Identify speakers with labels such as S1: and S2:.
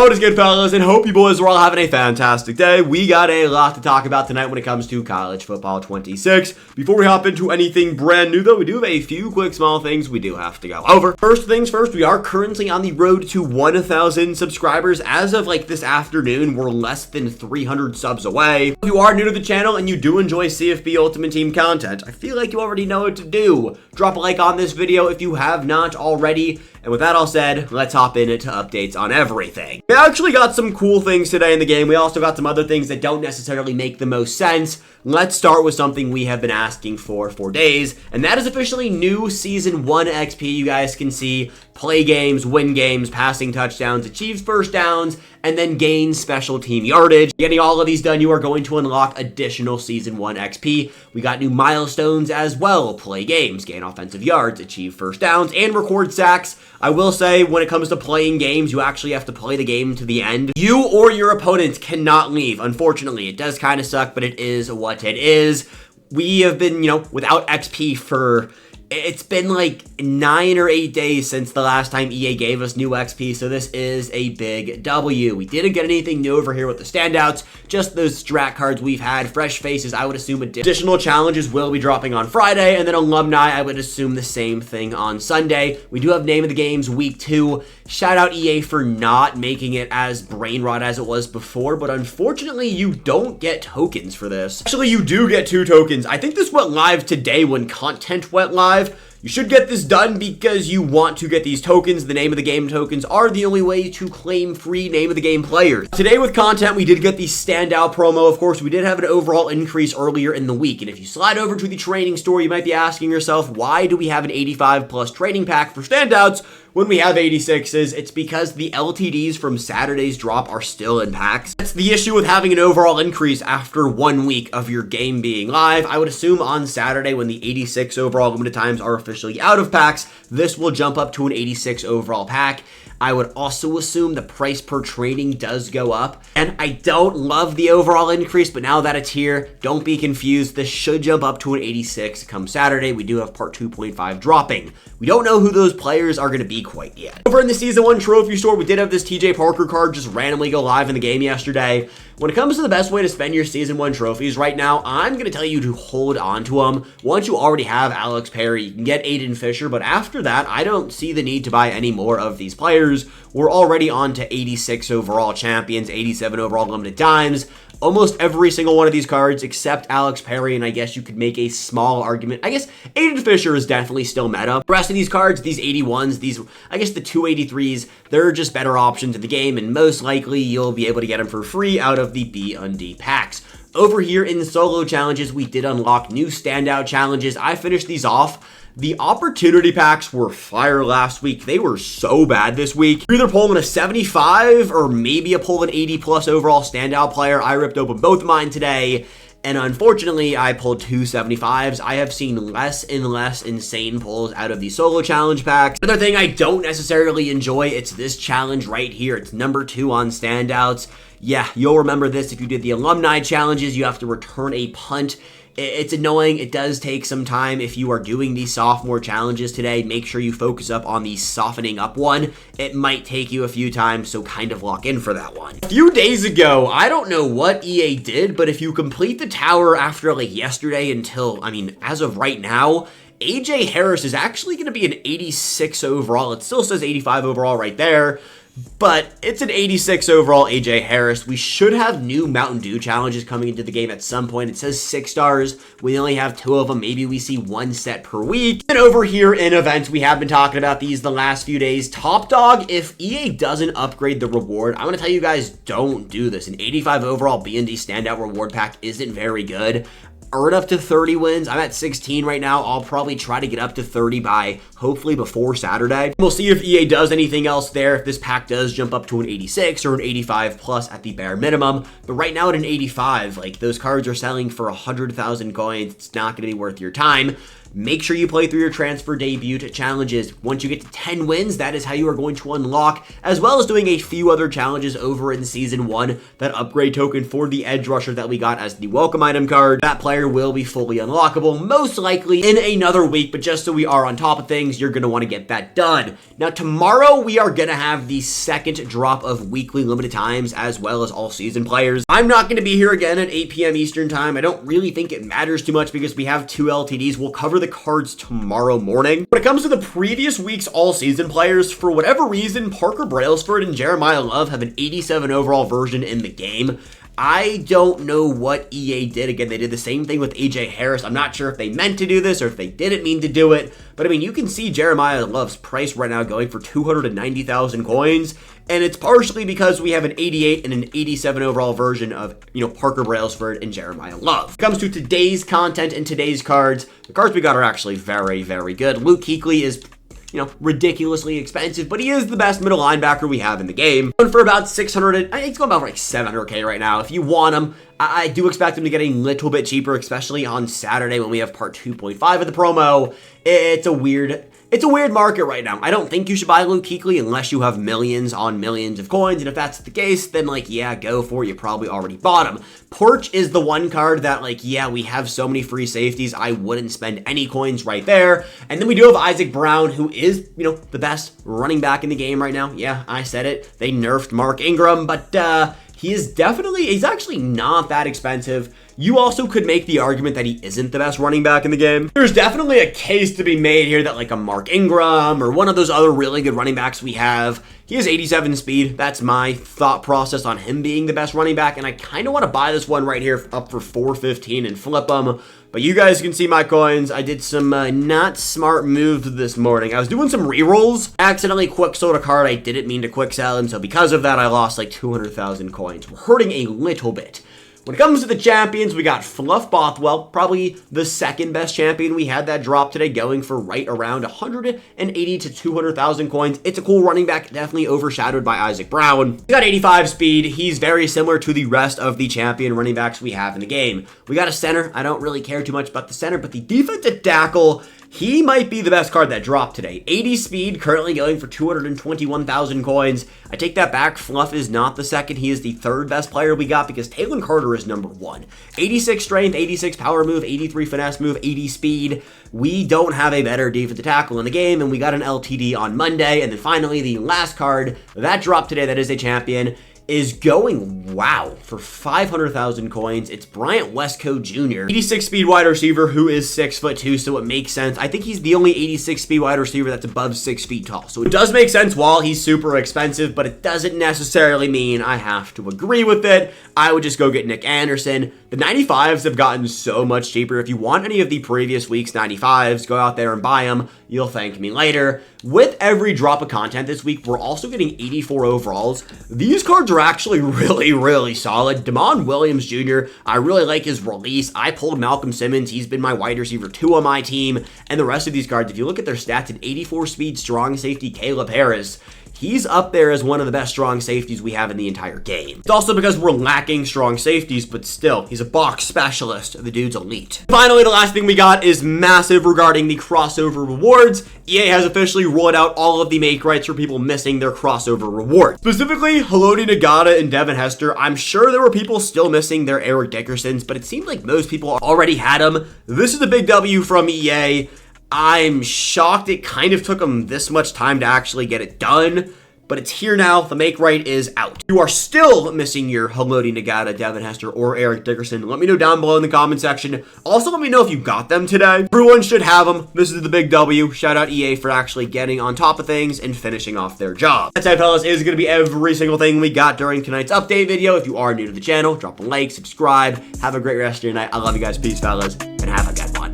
S1: What is good, fellas, and hope you boys are all having a fantastic day. We got a lot to talk about tonight when it comes to college football 26. Before we hop into anything brand new, though, we do have a few quick small things we do have to go over. First things first, we are currently on the road to 1,000 subscribers. As of this afternoon, we're less than 300 subs away. If you are new to the channel and you do enjoy CFB Ultimate Team content, I feel like you already know what to do. Drop a like on this video if you have not already. And with that all said, let's hop into updates on everything. We actually got some cool things today in the game. We also got some other things that don't necessarily make the most sense. Let's start with something we have been asking for days, and that is officially new Season 1 XP. You guys can see play games, win games, passing touchdowns, achieve first downs, and then gain special team yardage. Getting all of these done, you are going to unlock additional Season 1 XP. We got new milestones as well. Play games, gain offensive yards, achieve first downs, and record sacks. I will say, when it comes to playing games, you actually have to play the game to the end. You or your opponent cannot leave. Unfortunately, it does kind of suck, but it is what it is. We have been, without XP for... It's been like 9 or 8 days since the last time EA gave us new XP, so this is a big W. We didn't get anything new over here with the standouts, just those strat cards we've had, fresh faces. I would assume additional challenges will be dropping on Friday, and then alumni, I would assume the same thing on Sunday. We do have name of the games week 2. Shout out EA for not making it as brain rot as it was before, but unfortunately you don't get tokens for this. Actually, you do get 2 tokens. I think this went live today when content went live. You should get this done because you want to get these tokens. The name of the game tokens are the only way to claim free name of the game players. Today with content, we did get the standout promo. Of course, we did have an overall increase earlier in the week. And if you slide over to the training store, you might be asking yourself, why do we have an 85 plus training pack for standouts when we have 86s? It's because the LTDs from Saturday's drop are still in packs. That's the issue with having an overall increase after 1 week of your game being live. I would assume on Saturday, when the 86 overall limited times are officially out of packs, this will jump up to an 86 overall pack. I would also assume the price per training does go up. And I don't love the overall increase, but now that it's here, don't be confused. This should jump up to an 86 come Saturday. We do have part 2.5 dropping. We don't know who those players are going to be quite yet. Over in the Season 1 trophy store, we did have this TJ Parker card just randomly go live in the game yesterday. When it comes to the best way to spend your Season 1 trophies right now, I'm going to tell you to hold on to them. Once you already have Alex Perry, you can get Aiden Fisher, but after that, I don't see the need to buy any more of these players. We're already on to 86 overall champions, 87 overall limited times. Almost every single one of these cards except Alex Perry, and I guess you could make a small argument. I guess Aiden Fisher is definitely still meta. The rest of these cards, these 81s, I guess the 283s, they're just better options in the game, and most likely you'll be able to get them for free out of the B&D packs. Over here in the solo challenges, we did unlock new standout challenges. I finished these off. The opportunity packs were fire last week. They were so bad this week. You're either pulling a 75 or maybe a pull an 80 plus overall standout player. I ripped open both of mine today, and unfortunately, I pulled 2 75s. I have seen less and less insane pulls out of the solo challenge packs. Another thing I don't necessarily enjoy, it's this challenge right here. It's number 2 on standouts. Yeah, you'll remember this if you did the alumni challenges. You have to return a punt. It's annoying. It does take some time. If you are doing these sophomore challenges today, make sure you focus up on the softening up one. It might take you a few times, so kind of lock in for that one. A few days ago, I don't know what EA did, but if you complete the tower after yesterday until, as of right now, AJ Harris is actually going to be an 86 overall. It still says 85 overall right there, but it's an 86 overall AJ Harris. We should have new Mountain Dew challenges coming into the game at some point. It says 6 stars. We only have 2 of them. Maybe we see 1 set per week. And over here in events, we have been talking about these the last few days. Top Dog, if EA doesn't upgrade the reward, I'm going to tell you guys, don't do this. An 85 overall B&D standout reward pack isn't very good. Earn up to 30 wins. I'm at 16 right now. I'll probably try to get up to 30 by hopefully before Saturday. We'll see if EA does anything else there, if this pack does jump up to an 86 or an 85 plus at the bare minimum. But right now at an 85, those cards are selling for 100,000 coins. It's not going to be worth your time. Make sure you play through your transfer debut challenges. Once you get to 10 wins, that is how you are going to unlock, as well as doing a few other challenges over in Season 1. That upgrade token for the edge rusher that we got as the welcome item card, that player will be fully unlockable, most likely in another week, but just so we are on top of things, you're going to want to get that done. Now, tomorrow, we are going to have the second drop of weekly limited times, as well as all season players. I'm not going to be here again at 8 p.m. Eastern time. I don't really think it matters too much because we have 2 LTDs. We'll cover the cards tomorrow morning. When it comes to the previous week's all-season players, for whatever reason, Parker Brailsford and Jeremiah Love have an 87 overall version in the game. I don't know what EA did. Again, they did the same thing with AJ Harris. I'm not sure if they meant to do this or if they didn't mean to do it. But I mean, you can see Jeremiah Love's price right now going for 290,000 coins. And it's partially because we have an 88 and an 87 overall version of, Parker Brailsford and Jeremiah Love. When it comes to today's content and today's cards, the cards we got are actually very, very good. Luke Kuechly is ridiculously expensive, but he is the best middle linebacker we have in the game. Going for about 600, I think it's going about for like 700K right now. If you want him, I do expect him to get a little bit cheaper, especially on Saturday when we have part 2.5 of the promo. It's a weird market right now. I don't think you should buy Luke Kuechly unless you have millions on millions of coins, and if that's the case, then yeah, go for it. You probably already bought him. Porch is the one card that yeah, we have so many free safeties, I wouldn't spend any coins right there. And then we do have Isaac Brown, who is, the best running back in the game right now. Yeah, I said it. They nerfed Mark Ingram, but he's actually not that expensive. You also could make the argument that he isn't the best running back in the game. There's definitely a case to be made here that a Mark Ingram or one of those other really good running backs we have, he has 87 speed. That's my thought process on him being the best running back, and I kind of want to buy this one right here up for 415 and flip him. But you guys can see my coins. I did some not smart moves this morning. I was doing some rerolls. I accidentally quick sold a card I didn't mean to quick sell, and so because of that, I lost 200,000 coins. We're hurting a little bit. When it comes to the champions, we got Fluff Bothwell, probably the second best champion. We had that drop today going for right around 180 to 200,000 coins. It's a cool running back, definitely overshadowed by Isaac Brown. We got 85 speed. He's very similar to the rest of the champion running backs we have in the game. We got a center. I don't really care too much about the center, but the defensive tackle, he might be the best card that dropped today. 80 speed, currently going for 221,000 coins. I take that back. Fluff is not the second. He is the third best player we got because Talon Carter is number 1. 86 strength, 86 power move, 83 finesse move, 80 speed. We don't have a better defensive tackle in the game, and we got an LTD on Monday. And then finally, the last card that dropped today that is a champion is going, wow, for 500,000 coins. It's Bryant Westco Jr. 86 speed wide receiver who is 6'2", so it makes sense. I think he's the only 86 speed wide receiver that's above 6 feet tall. So it does make sense while he's super expensive, but it doesn't necessarily mean I have to agree with it. I would just go get Nick Anderson. The 95s have gotten so much cheaper. If you want any of the previous week's 95s, go out there and buy them. You'll thank me later. With every drop of content this week, we're also getting 84 overalls. These cards are actually really, really solid. Damon Williams Jr., I really like his release. I pulled Malcolm Simmons. He's been my wide receiver 2 on my team. And the rest of these cards, if you look at their stats, an 84 speed strong safety, Caleb Harris, he's up there as one of the best strong safeties we have in the entire game. It's also because we're lacking strong safeties, but still, he's a box specialist. The dude's elite. Finally, the last thing we got is massive regarding the crossover rewards. EA has officially rolled out all of the Makerights for people missing their crossover rewards. Specifically, Haloti Ngata and Devin Hester. I'm sure there were people still missing their Eric Dickersons, but it seemed like most people already had them. This is a big W from EA. I'm shocked it kind of took them this much time to actually get it done, but it's here now. The Makeright is out. You are still missing your Haloti Ngata, Devin Hester, or Eric Dickerson. Let me know down below in the comment section. Also, let me know if you got them today. Everyone should have them. This is the big W. Shout out EA for actually getting on top of things and finishing off their job. That's it, fellas. Is going to be every single thing we got during tonight's update video. If you are new to the channel, drop a like, subscribe. Have a great rest of your night. I love you guys. Peace, fellas, and have a good one.